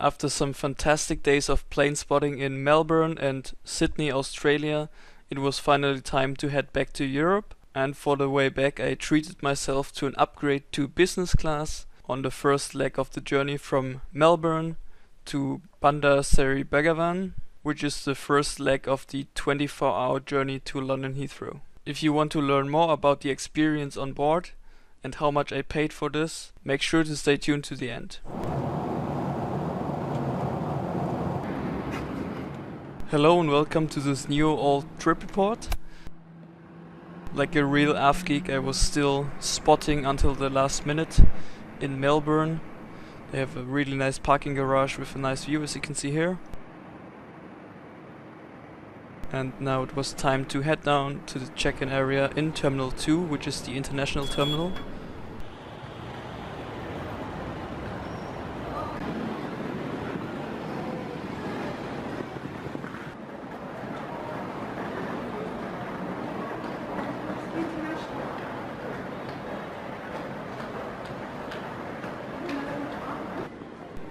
After some fantastic days of plane spotting in Melbourne and Sydney, Australia, it was finally time to head back to Europe. And for the way back, I treated myself to an upgrade to business class on the first leg of the journey from Melbourne to Bandar Seri Begawan, which is the first leg of the 24-hour journey to London Heathrow. If you want to learn more about the experience on board and how much I paid for this, make sure to stay tuned to the end. Hello and welcome to this new old trip report. Like a real AF geek, I was still spotting until the last minute in Melbourne. They have a really nice parking garage with a nice view, as you can see here. And now it was time to head down to the check-in area in Terminal 2, which is the international terminal.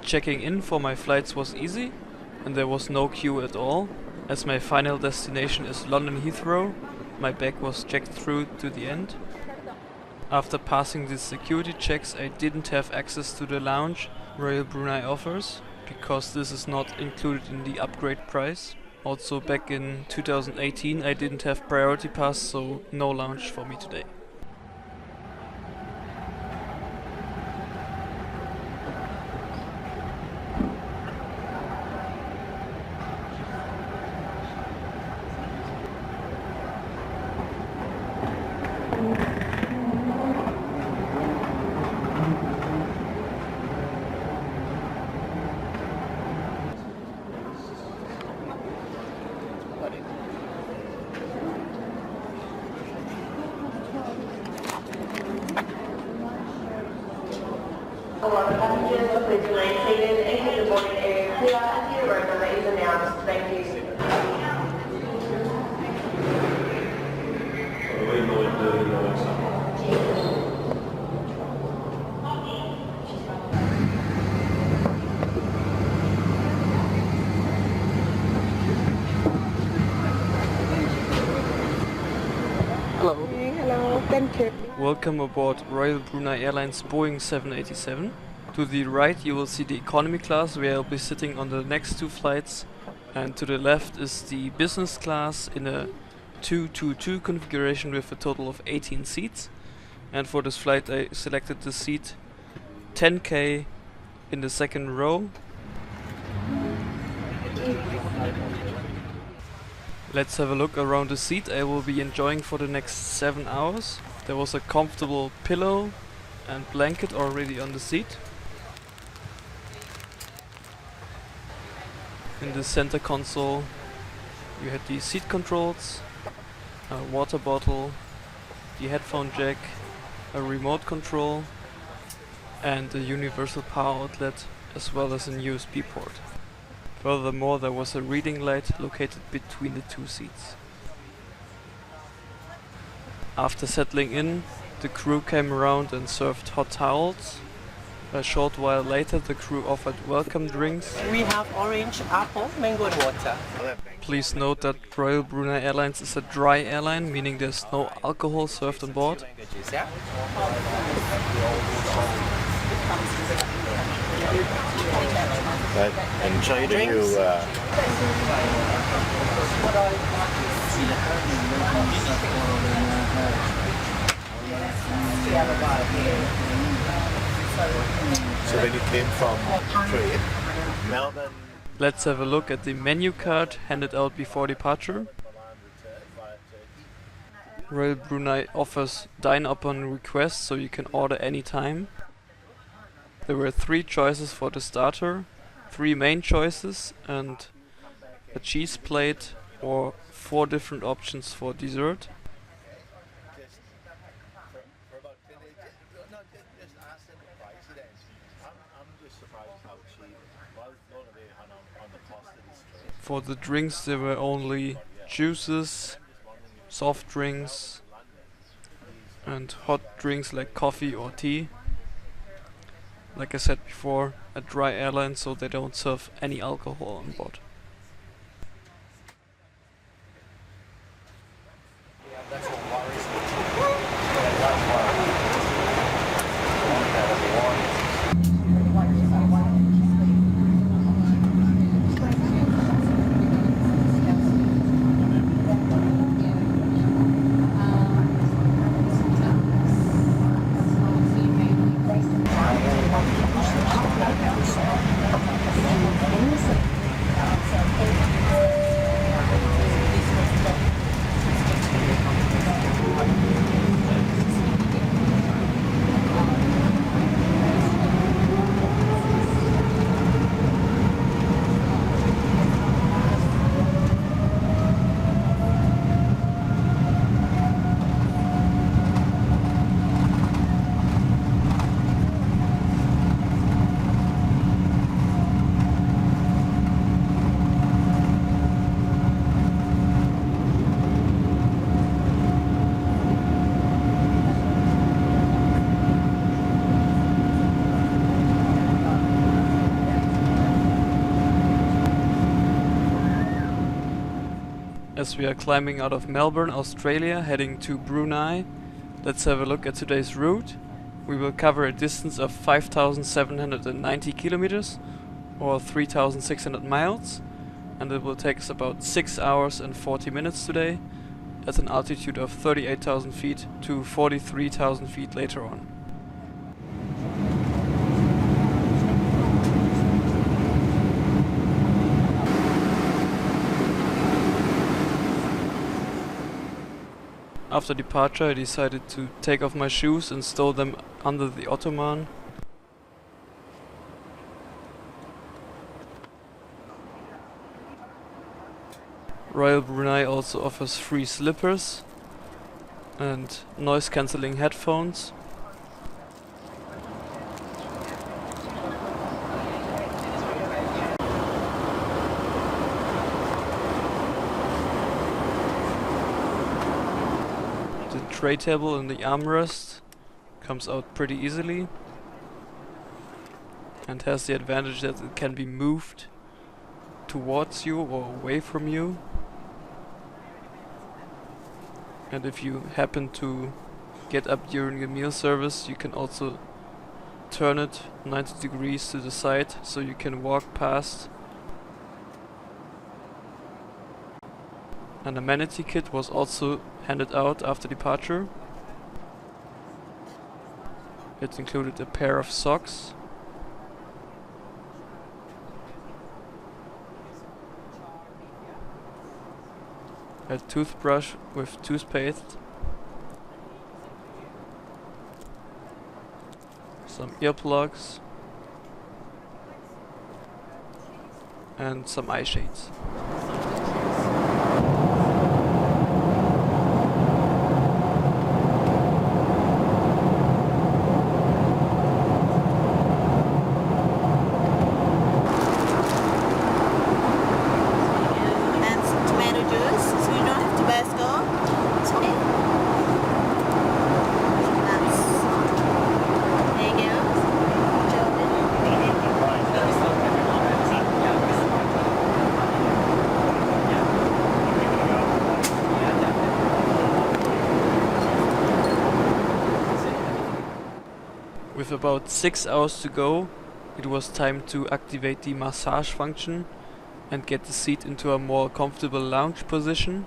Checking in for my flights was easy, and there was no queue at all. As my final destination is London Heathrow, my bag was checked through to the end. After passing the security checks, I didn't have access to the lounge Royal Brunei offers, because this is not included in the upgrade price. Also back in 2018 I didn't have priority pass, so no lounge for me today. All other passengers are please remain seated and keep the boarding area clear until your room number is announced. Thank you. Hello. Hello, thank you. Welcome aboard Royal Brunei Airlines Boeing 787. To the right you will see the economy class, where I'll be sitting on the next two flights, and to the left is the business class in a 2-2-2 configuration with a total of 18 seats. And for this flight I selected the seat 10K in the second row. Let's have a look around the seat I will be enjoying for the next 7 hours. There was a comfortable pillow and blanket already on the seat. In the center console you had the seat controls, a water bottle, the headphone jack, a remote control and a universal power outlet, as well as an USB port. Furthermore, there was a reading light located between the two seats. After settling in, the crew came around and served hot towels. A short while later, the crew offered welcome drinks. We have orange, apple, mango and water. Please note that Royal Brunei Airlines is a dry airline, meaning there's no alcohol served on board. Enjoy the view. So when you came from Melbourne. Let's have a look at the menu card handed out before departure. Royal Brunei offers dine upon request, so you can order any time. There were 3 choices for the starter, 3 main choices and a cheese plate, or 4 different options for dessert. For the drinks there were only juices, soft drinks and hot drinks like coffee or tea. Like I said before, a dry airline, so they don't serve any alcohol on board. As we are climbing out of Melbourne, Australia, heading to Brunei, let's have a look at today's route. We will cover a distance of 5,790 kilometers or 3,600 miles, and it will take us about 6 hours and 40 minutes today at an altitude of 38,000 feet to 43,000 feet later on. After departure, I decided to take off my shoes and stow them under the ottoman. Royal Brunei also offers free slippers and noise cancelling headphones. The tray table and the armrest comes out pretty easily and has the advantage that it can be moved towards you or away from you. And if you happen to get up during a meal service, you can also turn it 90 degrees to the side so you can walk past. An amenity kit was also handed out after departure. It included a pair of socks, a toothbrush with toothpaste, some earplugs, and some eye shades. With about 6 hours to go, it was time to activate the massage function and get the seat into a more comfortable lounge position.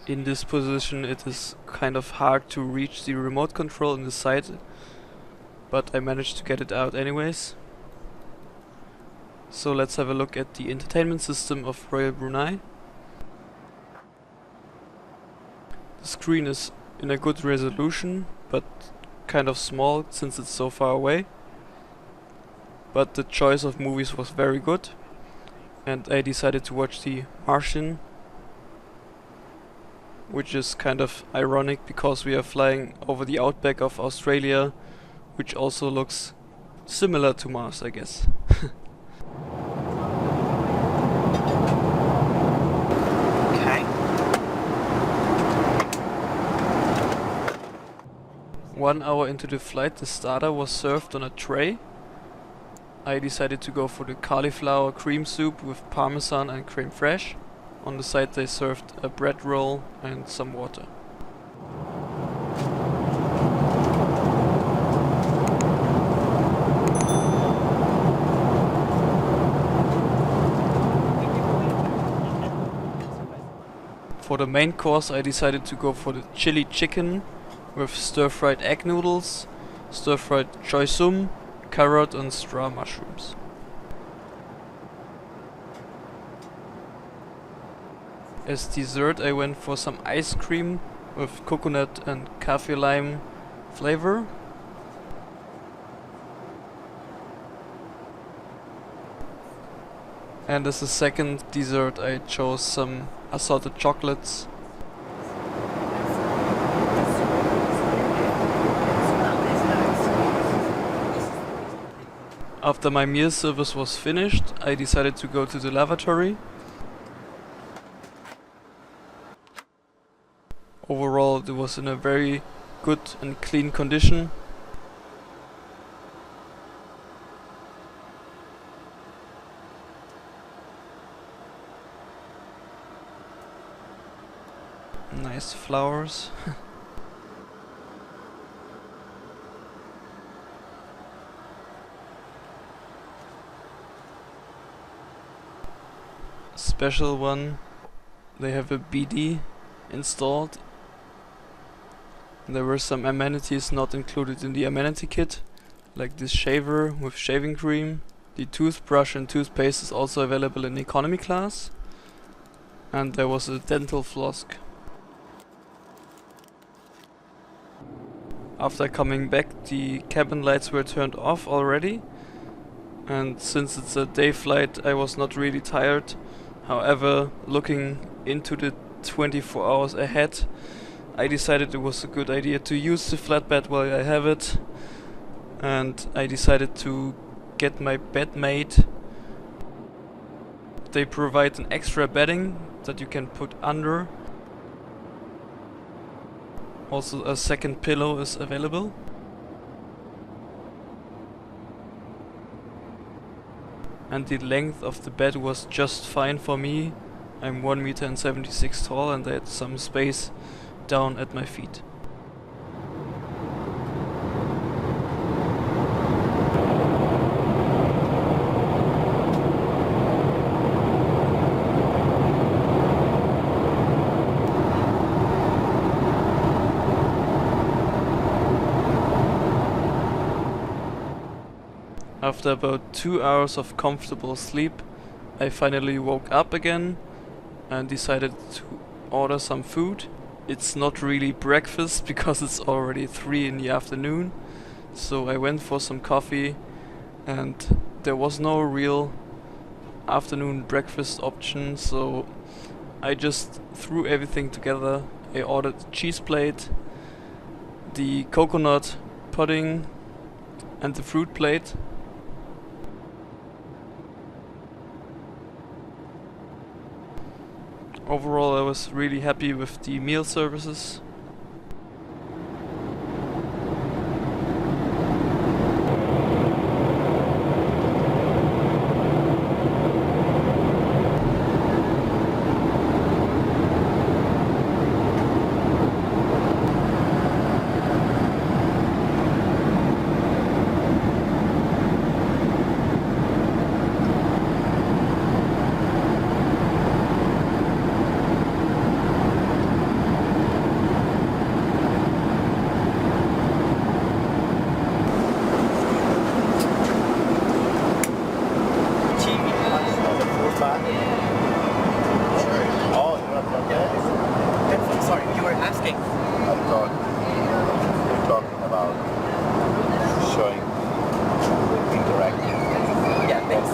In this position it is kind of hard to reach the remote control in the side, but I managed to get it out anyways. So let's have a look at the entertainment system of Royal Brunei. The screen is in a good resolution, but kind of small since it's so far away. But the choice of movies was very good, and I decided to watch The Martian, which is kind of ironic because we are flying over the outback of Australia, which also looks similar to Mars, I guess. 1 hour into the flight, the starter was served on a tray. I decided to go for the cauliflower cream soup with parmesan and creme fraiche. On the side they served a bread roll and some water. For the main course I decided to go for the chili chicken with stir-fried egg noodles, stir-fried choy sum, carrot and straw mushrooms. As dessert I went for some ice cream with coconut and kaffir lime flavor. And as a second dessert I chose some assorted chocolates. After my meal service was finished, I decided to go to the lavatory. Overall, it was in a very good and clean condition. Nice flowers. Special one, they have a BD installed. There were some amenities not included in the amenity kit, like this shaver with shaving cream. The toothbrush and toothpaste is also available in economy class. And there was a dental floss. After coming back, the cabin lights were turned off already. And since it's a day flight, I was not really tired. However, looking into the 24 hours ahead, I decided it was a good idea to use the flatbed while I have it. And I decided to get my bed made. They provide an extra bedding that you can put under. Also a second pillow is available. And the length of the bed was just fine for me. I'm 1.76 meters tall and I had some space down at my feet. After about 2 hours of comfortable sleep, I finally woke up again and decided to order some food. It's not really breakfast because it's already 3 in the afternoon, so I went for some coffee and there was no real afternoon breakfast option, so I just threw everything together. I ordered the cheese plate, the coconut pudding and the fruit plate. Overall, I was really happy with the meal services. Oh, you want to Sorry, you were asking. I thought you were talking about showing interactive. Yeah, thanks.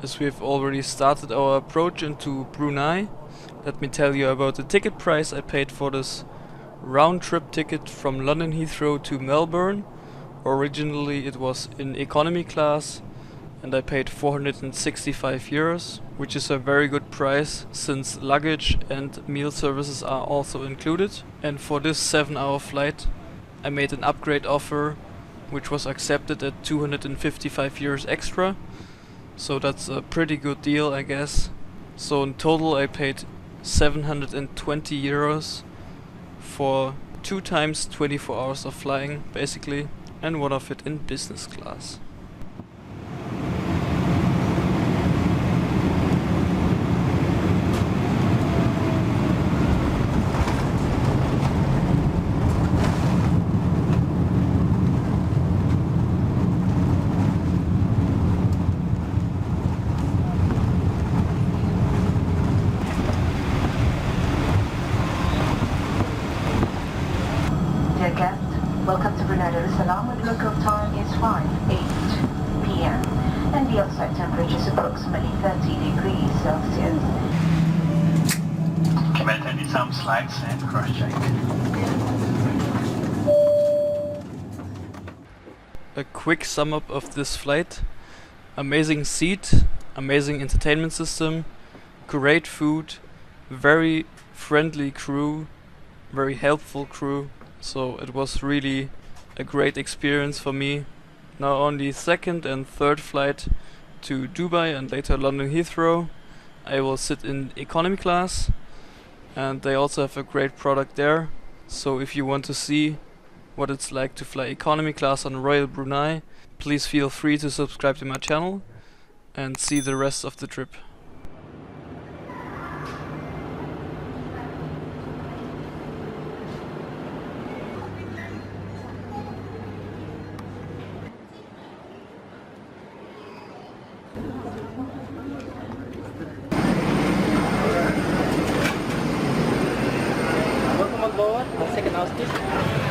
As we have already started our approach into Brunei, let me tell you about the ticket price I paid for this round-trip ticket from London Heathrow to Melbourne. Originally it was in economy class and I paid 465 euros, which is a very good price since luggage and meal services are also included. And for this 7-hour flight I made an upgrade offer which was accepted at 255 euros extra, so that's a pretty good deal, I guess. So in total I paid 720 euros for 2 times 24 hours of flying basically, and one of it in business class. Dear guest, welcome to Brunei. With local time is 5:08 p.m. and the outside temperature is approximately 30 degrees Celsius. Commander, need some slides and cross-check. A quick sum up of this flight: amazing seat, amazing entertainment system, great food, very friendly crew, very helpful crew. So it was really a great experience for me. Now on the second and third flight to Dubai and later London Heathrow, I will sit in economy class, and they also have a great product there. So if you want to see what it's like to fly economy class on Royal Brunei, please feel free to subscribe to my channel and see the rest of the trip. Welcome on board. Second house, please.